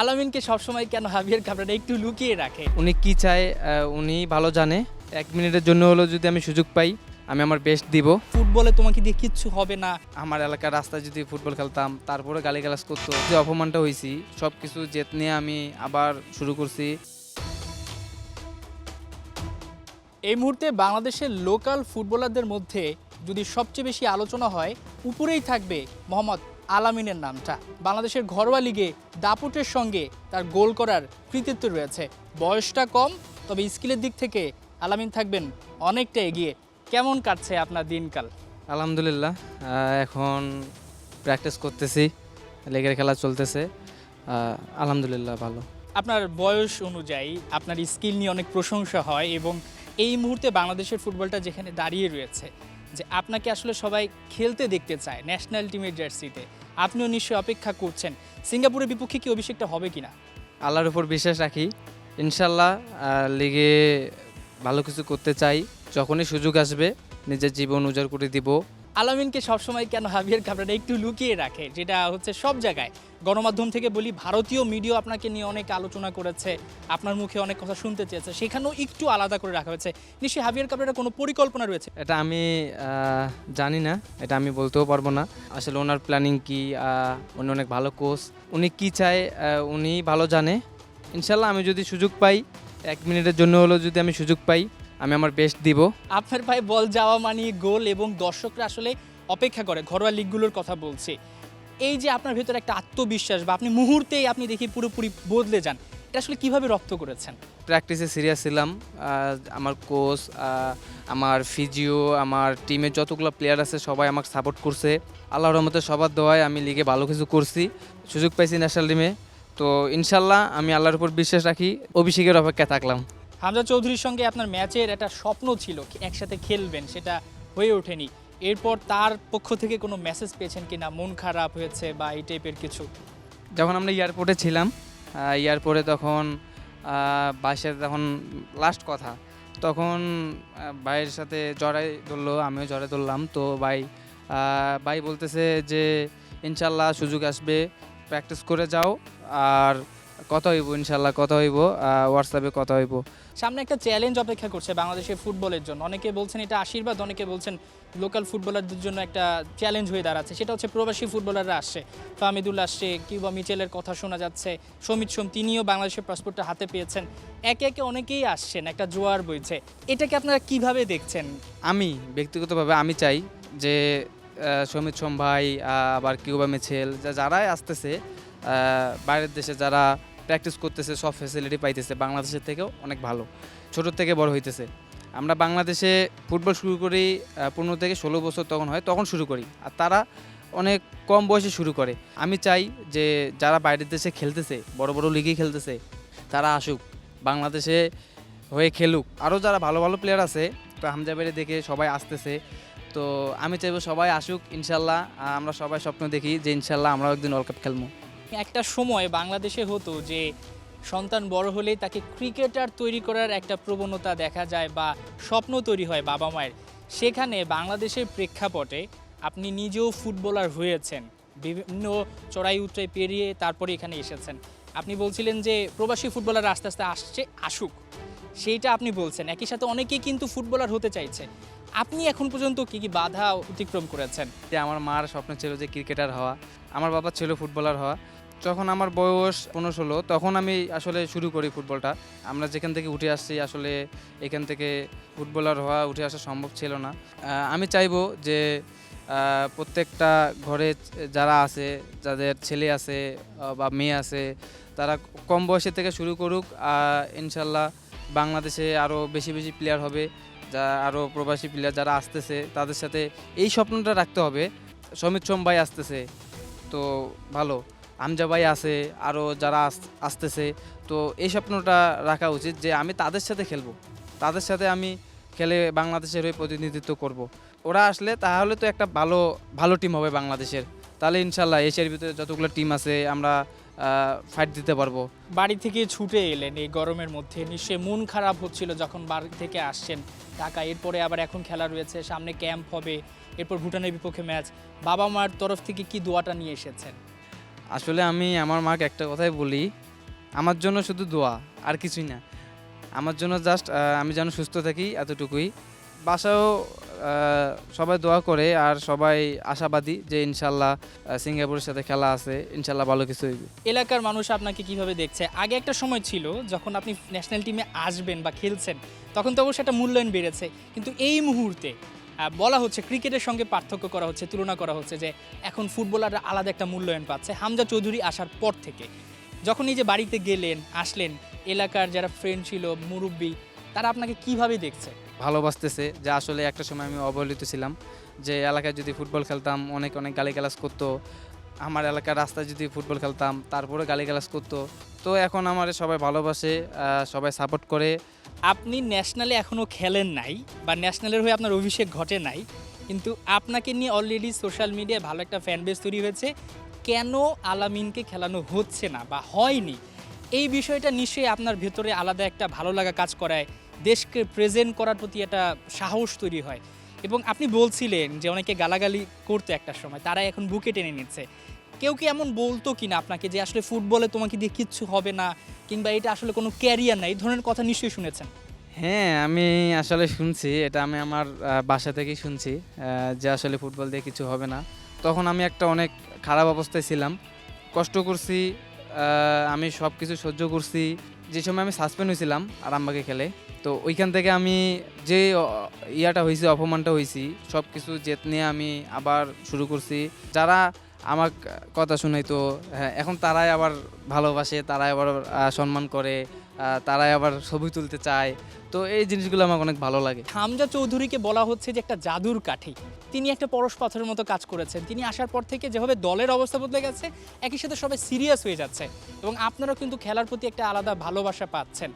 আলামিনকে সবসময় কেন হাভিয়ার কাবরেরা একটু লুকিয়ে রাখে? উনি কি চায় উনি ভালো জানে। 1 মিনিটের জন্য হলেও যদি আমি সুযোগ পাই আমি আমার বেস্ট দিব। ফুটবলে তোমাকে দিয়ে কিচ্ছু হবে না। আমার এলাকার রাস্তায় যদি ফুটবল খেলতাম তারপরে গালিগালাজ করতো, যে অপমানটা হয়েছি সব কিছু জেত নিয়ে আমি আবার শুরু করছি। এই মুহূর্তে বাংলাদেশের লোকাল ফুটবলারদের মধ্যে যদি সবচেয়ে বেশি আলোচনা হয়, উপরেই থাকবে মোহাম্মদ আলামিনের নামটা। বাংলাদেশের ঘরোয়া লিগে দাপুটের সঙ্গে তার গোল করার কৃতিত্ব রয়েছে। বয়সটা কম, তবে স্কিলের দিক থেকে আলামিন থাকবেন অনেকটা এগিয়ে। কেমন কাটছে আপনার দিনকাল? আলহামদুলিল্লাহ, এখন প্র্যাকটিস করতেছি, লেগের খেলা চলতেছে। আলহামদুলিল্লাহ ভালো। আপনার বয়স অনুযায়ী আপনার স্কিল নিয়ে অনেক প্রশংসা হয় এবং এই মুহূর্তে বাংলাদেশের ফুটবলটা যেখানে দাঁড়িয়ে রয়েছে, যে আপনাকে আসলে সবাই খেলতে দেখতে চায় ন্যাশনাল টিমের জার্সিতে, আপনিও নিশ্চয়ই অপেক্ষা করছেন সিঙ্গাপুরের বিপক্ষে কি অভিষেকটা হবে কিনা? আল্লাহর উপর বিশ্বাস রাখি, ইনশাল্লাহ লিগে ভালো কিছু করতে চাই। যখনই সুযোগ আসবে নিজের জীবন উজাড় করে দিব। আলামিনকে সবসময় কেন হাভিয়ার কাবরেরা একটু লুকিয়ে রাখে, যেটা হচ্ছে সব জায়গায় গণমাধ্যম থেকে বলি, ভারতীয় মিডিয়া আপনাকে নিয়ে অনেক আলোচনা করেছে, আপনার মুখে অনেক কথা শুনতে চেয়েছে, সেখানেও একটু আলাদা করে রাখা হয়েছে। নিশ্চয়ই হাভিয়ার কাবরেরা কোনো পরিকল্পনা রয়েছে? এটা আমি জানি না, এটা আমি বলতেও পারবো না আসলে ওনার প্ল্যানিং কি। উনি অনেক ভালো কোচ, উনি কি চায় উনি ভালো জানে। ইনশাল্লাহ আমি যদি সুযোগ পাই, 1 মিনিটের জন্য হলেও যদি আমি সুযোগ পাই আমি আমার বেস্ট দিব। আপনার পায়ে বল যাওয়া মানে গোল, এবং দর্শকরা আসলে অপেক্ষা করে, ঘরোয়া লিগগুলোর কথা বলছি। এই যে আপনার ভেতরে একটা আত্মবিশ্বাস, বা আপনি মুহূর্তেই আপনি দেখি পুরোপুরি বদলে যান, এটা আসলে কিভাবে রপ্ত করেছেন? প্র্যাকটিসে সিরিয়াস ছিলাম। আমার কোচ, আমার ফিজিও, আমার টিমের যতগুলো প্লেয়ার আছে সবাই আমাকে সাপোর্ট করছে। আল্লাহর রহমতে সবার দোয়ায় আমি লিগে ভালো কিছু করছি, সুযোগ পাইছি ন্যাশনাল টিমে। তো ইনশাল্লাহ আমি আল্লাহর উপর বিশ্বাস রাখি, অভিষেকের অপেক্ষায় থাকলাম। হামজা চৌধুরীর সঙ্গে আপনার ম্যাচের একটা স্বপ্ন ছিল একসাথে খেলবেন, সেটা হয়ে ওঠেনি। এরপর তার পক্ষ থেকে কোনো মেসেজ পেয়েছেন কিনা, মন খারাপ হয়েছে বা এই টাইপের কিছু? যখন আমরা এয়ারপোর্টে ছিলাম, এয়ারপোর্টে তখন বাইশের তখন লাস্ট কথা, তখন ভাইয়ের সাথে জড়াই ধরলো, আমিও জড়াই ধরলাম। তো ভাই বলতেছে যে ইনশাল্লাহ সুযোগ আসবে, প্র্যাকটিস করে যাও, আর কথা হইব, ইনশাল্লাহ কথা হইব, হোয়াটসঅ্যাপে কথা হইব। সামনে একটা চ্যালেঞ্জ অপেক্ষা করছে বাংলাদেশের ফুটবলের জন্য। অনেকে বলছেন এটা আশীর্বাদ, অনেকে বলছেন লোকাল ফুটবলারদের জন্য একটা চ্যালেঞ্জ হয়ে দাঁড়াচ্ছে। সেটা হচ্ছে প্রবাসী ফুটবলাররা আসছে, ফাহমিদুল আসছে, কিংবা মিচেলের কথা শোনা যাচ্ছে, সমিত সোম তিনিও বাংলাদেশের পাসপোর্টটা হাতে পেয়েছেন। একে একে অনেকেই আসছেন, একটা জোয়ার বইছে। এটাকে আপনারা কিভাবে দেখছেন? আমি ব্যক্তিগতভাবে আমি চাই যে সমিত সোম ভাই, আবার কিউবা মিচেল, যারাই আসতেছে বাইরের দেশে, যারা প্র্যাকটিস করতেছে, সব ফ্যাসিলিটি পাইতেছে বাংলাদেশের থেকেও অনেক ভালো, ছোটোর থেকে বড় হইতেছে। আমরা বাংলাদেশে ফুটবল শুরু করি 15 থেকে 16 বছর তখন হয়, তখন শুরু করি, আর তারা অনেক কম বয়সে শুরু করে। আমি চাই যে যারা বাইরের দেশে খেলতেছে, বড় বড় লিগেই খেলতেছে, তারা আসুক, বাংলাদেশে হয়ে খেলুক। আরও যারা ভালো ভালো প্লেয়ার আছে, তো হামজা ভাইরে দেখে সবাই আসতেছে। তো আমি চাইবো সবাই আসুক ইনশাল্লাহ। আমরা সবাই স্বপ্ন দেখি যে ইনশাল্লাহ আমরাও একদিন ওয়ার্ল্ড কাপ খেলবো। একটা সময় বাংলাদেশে হতো যে সন্তান বড় হলেই তাকে ক্রিকেটার তৈরি করার একটা প্রবণতা দেখা যায়, বা স্বপ্ন তৈরি হয় বাবা মায়ের। সেখানে বাংলাদেশের প্রেক্ষাপটে আপনি নিজেও ফুটবলার হয়েছেন, বিভিন্ন চড়াই উতরাই পেরিয়ে তারপরে এখানে এসেছেন। আপনি বলছিলেন যে প্রবাসী ফুটবলার আস্তে আস্তে আসছে, আসুক, সেইটা আপনি বলছেন। একই সাথে অনেকেই কিন্তু ফুটবলার হতে চাইছে। আপনি এখন পর্যন্ত কি কি বাধা অতিক্রম করেছেন? যে আমার মার স্বপ্ন ছিল যে ক্রিকেটার হওয়া, আমার বাবা ছিল ফুটবলার হওয়া। যখন আমার বয়স 15-16 তখন আমি আসলে শুরু করি ফুটবলটা। আমরা যেখান থেকে উঠে আসছি, আসলে এখান থেকে ফুটবলার হওয়া, উঠে আসা সম্ভব ছিল না। আমি চাইবো যে প্রত্যেকটা ঘরে যারা আছে, যাদের ছেলে আছে বা মেয়ে আছে, তারা কম বয়সের থেকে শুরু করুক। ইনশাল্লাহ বাংলাদেশে আরও বেশি বেশি প্লেয়ার হবে, যা আরও প্রবাসী প্লেয়ার যারা আসতেছে তাদের সাথে এই স্বপ্নটা রাখতে হবে। সমিত সোম ভাই আসতেছে, তো ভালো, হামজা ভাই আছে, আরও যারা আসতেছে, তো এই স্বপ্নটা রাখা উচিত যে আমি তাদের সাথে খেলবো, তাদের সাথে আমি খেলে বাংলাদেশের হয়ে প্রতিনিধিত্ব করব। ওরা আসলে তাহলে তো একটা ভালো ভালো টিম হবে বাংলাদেশের। তাহলে ইনশাল্লাহ এশিয়ার ভিতরে যতগুলো টিম আছে আমরা ফাইট দিতে পারবো। বাড়ি থেকে ছুটে এলেন এই গরমের মধ্যে, নিশ্চয়ই মন খারাপ হচ্ছিল যখন বাড়ি থেকে আসছেন ঢাকা। এরপরে আবার এখন খেলা রয়েছে, সামনে ক্যাম্প হবে, এরপর ভুটানের বিপক্ষে ম্যাচ। বাবা মার তরফ থেকে কি দোয়াটা নিয়ে এসেছেন? আসলে আমি আমার মাকে একটা কথাই বলি, আমার জন্য শুধু দোয়া, আর কিছুই না। আমার জন্য জাস্ট আমি যেন সুস্থ থাকি এতটুকুই। বাসায়ও সবাই দোয়া করে আর সবাই আশাবাদী যে ইনশাল্লাহ সিঙ্গাপুরের সাথে খেলা আছে, ইনশাল্লাহ ভালো কিছু হইবে। এলাকার মানুষ আপনাকে কিভাবে দেখছে? আগে একটা সময় ছিল যখন আপনি ন্যাশনাল টিমে আসবেন বা খেলছেন, তখন তো অবশ্যই একটা মূল্যায়ন বেড়েছে। কিন্তু এই মুহূর্তে বলা হচ্ছে ক্রিকেটের সঙ্গে পার্থক্য করা হচ্ছে, তুলনা করা হচ্ছে যে এখন ফুটবলাররা আলাদা একটা মূল্যায়ন পাচ্ছে হামজা চৌধুরী আসার পর থেকে। যখন এই যে বাড়িতে গেলেন, আসলেন, এলাকার যারা ফ্রেন্ড ছিল, মুরব্বী, তারা আপনাকে কিভাবে দেখছে? ভালোবাসতেছে যে আসলে একটা সময় আমি অবহেলিত ছিলাম, যে এলাকায় যদি ফুটবল খেলতাম অনেক অনেক গালিগালাজ করতো, আমার এলাকার রাস্তায় যদি ফুটবল খেলতাম তারপরে গালিগালাজ করতো। তো এখন আমার সবাই ভালোবাসে, সবাই সাপোর্ট করে। আপনি ন্যাশনালে এখনও খেলেন নাই বা ন্যাশনালের হয়ে আপনার অভিষেক ঘটে নাই, কিন্তু আপনাকে নিয়ে অলরেডি সোশ্যাল মিডিয়ায় ভালো একটা ফ্যান বেস তৈরি হয়েছে। কেন আলামিনকে খেলানো হচ্ছে না বা হয়নি, এই বিষয়টা নিশ্চয়ই আপনার ভেতরে আলাদা একটা ভালো লাগা কাজ করায়, দেশকে প্রেজেন্ট করার প্রতি একটা সাহস তৈরি হয়। এবং আপনি বলছিলেন যে অনেকে গালাগালি করতো একটা সময়, তারা এখন বুকে টেনে নিচ্ছে। কেউ কি এমন বলতো কিনা আপনাকে যে আসলে ফুটবলে তোমাকে দিয়ে কিচ্ছু হবে না, কিংবা এটা আসলে কোনো ক্যারিয়ার না, এই ধরনের কথা নিশ্চয়ই শুনেছেন? হ্যাঁ, আমি আসলে শুনছি এটা, আমি আমার বাসা থেকেই শুনছি যে আসলে ফুটবল দিয়ে কিছু হবে না। তখন আমি একটা অনেক খারাপ অবস্থায় ছিলাম, কষ্ট করছি, আমি সব কিছু সহ্য করছি। যে সময় আমি সাসপেন্ড হয়েছিলাম আরামবাগে খেলে, তো ওইখান থেকে আমি যে ইয়াটা হয়েছি, অপমানটা হয়েছি, সব কিছু জেদ নিয়ে আমি আবার শুরু করছি। যারা আমার কথা শুনাইতো, হ্যাঁ, এখন তারাই আবার ভালোবাসে, তারাই আবার সম্মান করে, তারাই আবার ছবি তুলতে চায়। তো এই জিনিসগুলো আমার অনেক ভালো লাগে। হামজা চৌধুরীকে বলা হচ্ছে যে একটা জাদুর কাঠি। তিনি একটা পরশ পাথরের মতো কাজ করেছেন। তিনি আসার পর থেকে যেভাবে দলের অবস্থা বদলে গেছে, একই সাথে সবাই সিরিয়াস হয়ে যাচ্ছে এবং আপনারাও কিন্তু খেলার প্রতি একটা আলাদা ভালোবাসা পাচ্ছেন।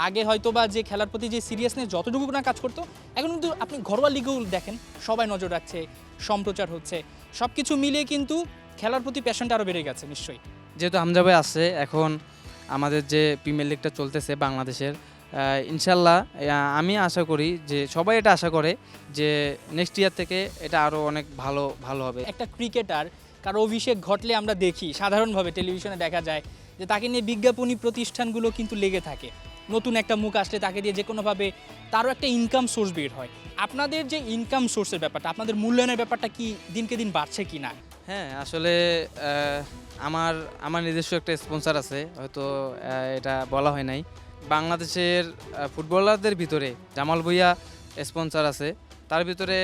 আগে হয়তো বা যে খেলার প্রতি যে সিরিয়াসনেস যতটুকু না কাজ করতো, এখন কিন্তু আপনি ঘরোয়া লিগেও দেখেন সবাই নজর রাখছে, সম্প্রচার হচ্ছে, সব কিছু মিলিয়ে কিন্তু খেলার প্রতি প্যাশনটা আরও বেড়ে গেছে নিশ্চয়ই। যেহেতু হামজা ভাই আছে, এখন আমাদের যে প্রিমিয়ার লিগটা চলতেছে বাংলাদেশের, ইনশাল্লাহ আমি আশা করি যে সবাই এটা আশা করে যে নেক্সট ইয়ার থেকে এটা আরও অনেক ভালো ভালো হবে। একটা ক্রিকেটার কারো অভিষেক ঘটলে আমরা দেখি সাধারণভাবে টেলিভিশনে দেখা যায় যে তাকে নিয়ে বিজ্ঞাপনী প্রতিষ্ঠানগুলো কিন্তু লেগে থাকে। নতুন একটা মুখ আসলে তাকে দিয়ে যে কোনোভাবে তারও একটা ইনকাম সোর্স বের হয়। আপনাদের যে ইনকাম সোর্সের ব্যাপারটা, আপনাদের মূল্যায়নের ব্যাপারটা কি দিনকে দিন বাড়ছে কি না? হ্যাঁ, আসলে আমার আমার নিজস্ব একটা স্পন্সর আছে, হয়তো এটা বলা হয় নাই। বাংলাদেশের ফুটবলারদের ভিতরে জামাল ভুঁইয়া স্পন্সর আছে, তার ভিতরে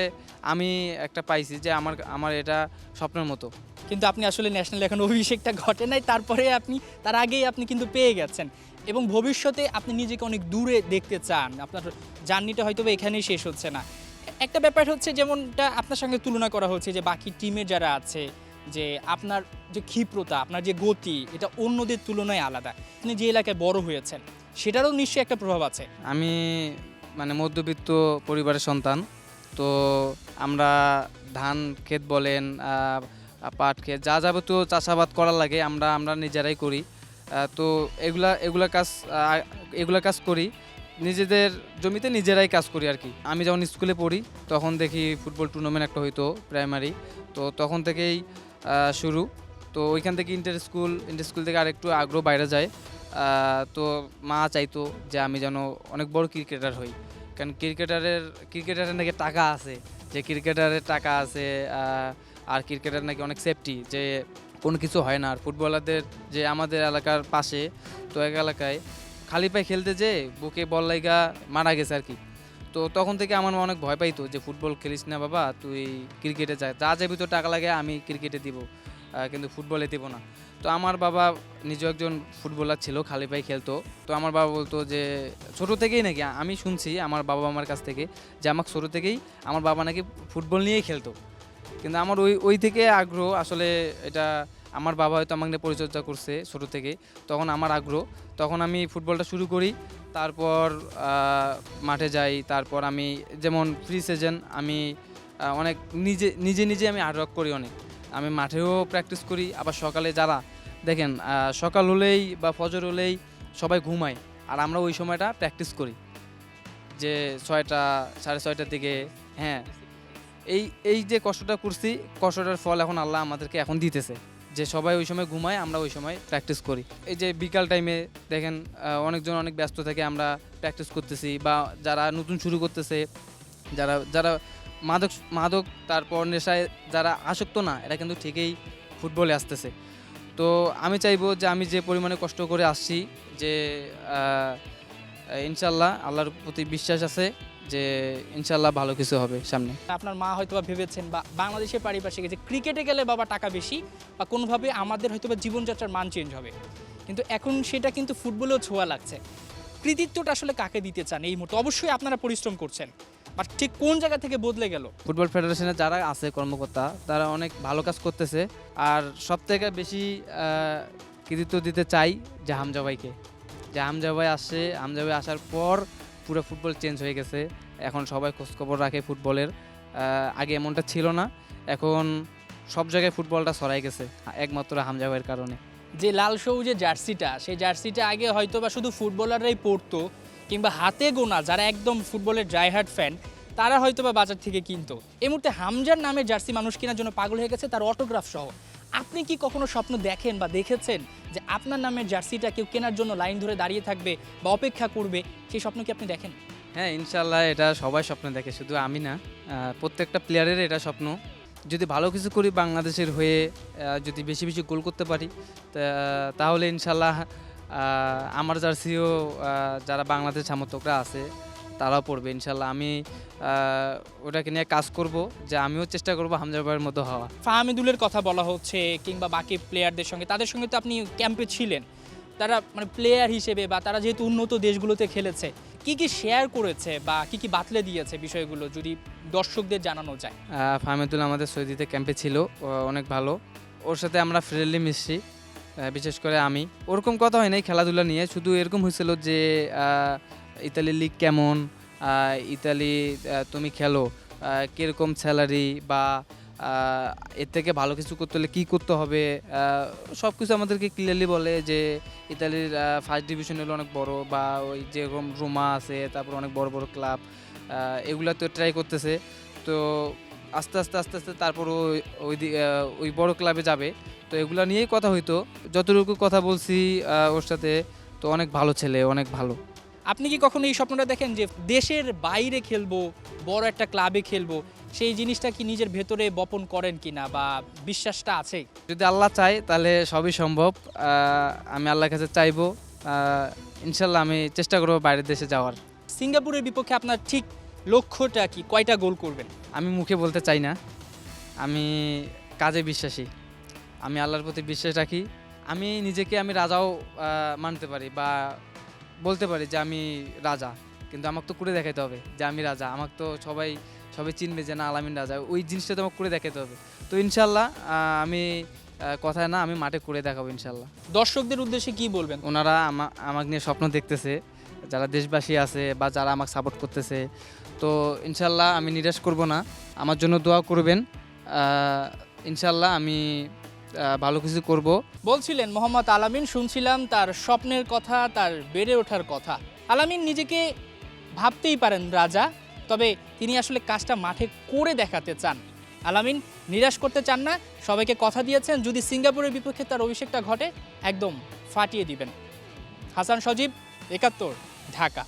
আমি একটা পাইছি যে আমার আমার এটা স্বপ্নের মতো। কিন্তু আপনি আসলে ন্যাশনাল এখন অভিষেকটা ঘটে নাই, তারপরে আপনি তার আগেই আপনি কিন্তু পেয়ে গেছেন এবং ভবিষ্যতে আপনি নিজেকে অনেক দূরে দেখতে চান। আপনার জার্নিটা হয়তো বা এখানেই শেষ হচ্ছে না। একটা ব্যাপার হচ্ছে যেমনটা আপনার সঙ্গে তুলনা করা হচ্ছে যে বাকি টিমে যারা আছে, যে আপনার যে ক্ষিপ্রতা, আপনার যে গতি, এটা অন্যদের তুলনায় আলাদা। আপনি যে এলাকায় বড় হয়েছেন সেটারও নিশ্চয়ই একটা প্রভাব আছে। আমি মানে মধ্যবিত্ত পরিবারের সন্তান, তো আমরা ধান ক্ষেত বলেন, পাট ক্ষেত, যা যাবতীয় চাষাবাদ করার লাগে আমরা আমরা নিজেরাই করি। তো এগুলা কাজ করি, নিজেদের জমিতে নিজেরাই কাজ করি আর কি। আমি যখন স্কুলে পড়ি তখন দেখি ফুটবল টুর্নামেন্ট একটা হইতো প্রাইমারি, তো তখন থেকেই শুরু। তো ওইখান থেকে ইন্টার স্কুল থেকে আরেকটু আগ্রহ বাইরে যায়। তো মা চাইতো যে আমি যেন অনেক বড় ক্রিকেটার হই, কারণ ক্রিকেটারের নাকি টাকা আছে, যে ক্রিকেটারের টাকা আছে, আর ক্রিকেটার নাকি অনেক সেফটি, যে কোনো কিছু হয় না। আর ফুটবলারদের যে আমাদের এলাকার পাশে তো এক এলাকায় খালি পায়ে খেলতে যেয়ে বুকে বল লাইগা মারা গেছে আর কি। তো তখন থেকে আমার মা অনেক ভয় পাইতো যে ফুটবল খেলিস না বাবা, তুই ক্রিকেটে যা যাবি, তো টাকা লাগে আমি ক্রিকেটে দিব, কিন্তু ফুটবলে দিব না। তো আমার বাবা নিজেও একজন ফুটবলার ছিল, খালি পায়ে খেলতো। তো আমার বাবা বলতো যে ছোটো থেকেই নাকি, আমি শুনছি আমার বাবা আমার কাছ থেকে যে আমাকে ছোটো থেকেই আমার বাবা নাকি ফুটবল নিয়েই খেলতো। কিন্তু আমার ওই থেকে আগ্রহ, আসলে এটা আমার বাবা হয়তো আমাকে নিয়ে পরিচর্যা করছে ছোটো থেকে, তখন আমার আগ্রহ, তখন আমি ফুটবলটা শুরু করি। তারপর মাঠে যাই, তারপর আমি যেমন ফ্রি সিজন আমি অনেক নিজে আমি হার্ড ওয়ার্ক করি অনেক। আমি মাঠেও প্র্যাকটিস করি, আবার সকালে যারা দেখেন সকাল হলেই বা ফজর হলেই সবাই ঘুমায়, আর আমরা ওই সময়টা প্র্যাকটিস করি যে 6টা 6:30টার দিকে। হ্যাঁ, এই এই যে কষ্টটা করছি, কষ্টটার ফল এখন আল্লাহ আমাদেরকে এখন দিতেছে, যে সবাই ওই সময় ঘুমায়, আমরা ওই সময় প্র্যাকটিস করি। এই যে বিকাল টাইমে দেখেন অনেকজন অনেক ব্যস্ত থাকে, আমরা প্র্যাকটিস করতেছি, বা যারা নতুন শুরু করতেছে, যারা যারা মাদক মাদক তারপর নেশায় যারা আসক্ত না, এরা কিন্তু ঠিকই ফুটবলে আসতেছে। তো আমি চাইবো যে আমি যে পরিমাণে কষ্ট করে আসছি, যে ইনশাল্লাহ আল্লাহর প্রতি বিশ্বাস আছে যে ইনশাল্লাহ ভালো কিছু হবে সামনে। আপনার মা হয়তো বা ভেবেছেন বা বাংলাদেশের পারিপার্শ্বিক যে ক্রিকেটে গেলে বাবা টাকা বেশি বা কোনোভাবে আমাদের হয়তো বা জীবনযাত্রার মান চেঞ্জ হবে, কিন্তু এখন সেটা কিন্তু ফুটবলেও ছোঁয়া লাগছে। কৃতিত্বটা আসলে কাকে দিতে চান এই মুহূর্তে? অবশ্যই আপনারা পরিশ্রম করছেন, বাট ঠিক কোন জায়গা থেকে বদলে গেল? ফুটবল ফেডারেশনে যারা আছে কর্মকর্তা, তারা অনেক ভালো কাজ করতেছে। আর সবথেকে বেশি কৃতিত্ব দিতে চাই যে হামজা ভাইকে। যে হামজা ভাই আসছে, হামজা ভাই আসার পর পুরো ফুটবল চেঞ্জ হয়ে গেছে। এখন সবাই খোঁজখবর রাখে ফুটবলের। আগে এমনটা ছিল না, এখন সব জায়গায় ফুটবলটা ছড়াই গেছে একমাত্র হামজা ভাইয়ের কারণে। যে লাল সবুজের জার্সিটা, সেই জার্সিটা আগে হয়তো বা শুধু ফুটবলাররাই পরতো, কিংবা হাতে গোনা যারা একদম ফুটবলের ড্রাইহার্ট ফ্যান তারা হয়তো বা বাজার থেকে কিনতো। এই মুহূর্তে হামজার নামে জার্সি মানুষ কেনার জন্য পাগল হয়ে গেছে, তার অটোগ্রাফ সহ। আপনি কি কখনো স্বপ্ন দেখেন বা দেখেছেন যে আপনার নামের জার্সিটা কেউ কেনার জন্য লাইন ধরে দাঁড়িয়ে থাকবে বা অপেক্ষা করবে? সেই স্বপ্ন কি আপনি দেখেন? হ্যাঁ, ইনশাল্লাহ এটা সবাই স্বপ্ন দেখে, শুধু আমি না, প্রত্যেকটা প্লেয়ারের এটা স্বপ্ন। যদি ভালো কিছু করি বাংলাদেশের হয়ে, যদি বেশি বেশি গোল করতে পারি, তাহলে ইনশাল্লাহ আমার জার্সিও যারা বাংলাদেশ সমর্থকরা আছে তারাও পড়বে ইনশাল্লাহ। আমি ওটাকে নিয়ে কাজ করব, যে আমিও চেষ্টা করব হামজা ভাইয়ের মতো হওয়া। ফাহামিদুলের কথা বলা হচ্ছে, কিংবা বাকি প্লেয়ারদের সঙ্গে, তাদের সঙ্গে তো আপনি ক্যাম্পে ছিলেন। তারা মানে প্লেয়ার হিসেবে বা তারা যেহেতু উন্নত দেশগুলোতে খেলেছে, কি কি শেয়ার করেছে বা কি কি বাতলে দিয়েছে বিষয়গুলো যদি দর্শকদের জানানো যায়? ফাহমিদুল আমাদের সৌদিতে ক্যাম্পে ছিল, ও অনেক ভালো। ওর সাথে আমরা ফ্রেন্ডলি মিশছি, বিশেষ করে আমি। ওরকম কথা হয় নাই খেলাধুলা নিয়ে, শুধু এরকম হয়েছিল যে ইতালি লিগ কেমন, ইতালি তুমি খেলো, কীরকম স্যালারি, বা এর থেকে ভালো কিছু করতে হলে কী করতে হবে, সব কিছু আমাদেরকে ক্লিয়ারলি বলে। যে ইতালির ফার্স্ট ডিভিশন হলো অনেক বড়, বা ওই যেরকম রোমা আছে, তারপর অনেক বড় বড় ক্লাব, এগুলা তো ট্রাই করতেছে। তো আস্তে আস্তে আস্তে আস্তে তারপর ওই বড় ক্লাবে যাবে। তো এগুলা নিয়েই কথা হইতো, যতটুকু কথা বলছি ওর সাথে। তো অনেক ভালো ছেলে, অনেক ভালো। আপনি কি কখনো এই স্বপ্নটা দেখেন যে দেশের বাইরে খেলবো, বড় একটা ক্লাবে খেলবো? সেই জিনিসটা কি নিজের ভেতরে বপন করেন কিনা বা বিশ্বাসটা আছে? যদি আল্লাহ চায় তাহলে সবই সম্ভব। আমি আল্লাহর কাছে চাইবো, ইনশাল্লাহ আমি চেষ্টা করবো বাইরের দেশে যাওয়ার। সিঙ্গাপুরের বিপক্ষে আপনার ঠিক লক্ষ্যটা কি? কয়টা গোল করবেন? আমি মুখে বলতে চাই না, আমি কাজে বিশ্বাসী। আমি আল্লাহর প্রতি বিশ্বাস রাখি। আমি নিজেকে আমি রাজাও মানতে পারি, বা বলতে পারি যে আমি রাজা, কিন্তু আমাকে তো করে দেখাতে হবে যে আমি রাজা। আমাকে তো সবাই চিনবে যে না আলামিন রাজা, ওই জিনিসটা তো আমাকে করে দেখাতে হবে। তো ইনশাল্লাহ আমি কথায় না, আমি মাঠে করে দেখাবো ইনশাল্লাহ। দর্শকদের উদ্দেশ্যে কি বলবেন? ওনারা আমাকে নিয়ে স্বপ্ন দেখতেছে, যারা দেশবাসী আছে বা যারা আমাকে সাপোর্ট করতেছে। তো ইনশাল্লাহ আমি নিরাশ করব না, আমার জন্য দোয়া করবেন। ইনশাল্লাহ আমি ভালো কিছু করব। বলছিলেন মোহাম্মদ আলামিন, শুনছিলাম তার স্বপ্নের কথা, তার বেড়ে ওঠার কথা। আলামিন নিজেকে ভাবতেই পারেন রাজা, তবে তিনি আসলে কাজটা মাঠে করে দেখাতে চান। আলামিন নিরাশ করতে চান না, সবাইকে কথা দিয়েছেন যদি সিঙ্গাপুরের বিপক্ষে তার অভিষেকটা ঘটে একদম ফাটিয়ে দিবেন। হাসান সজীব, ৭১, ঢাকা।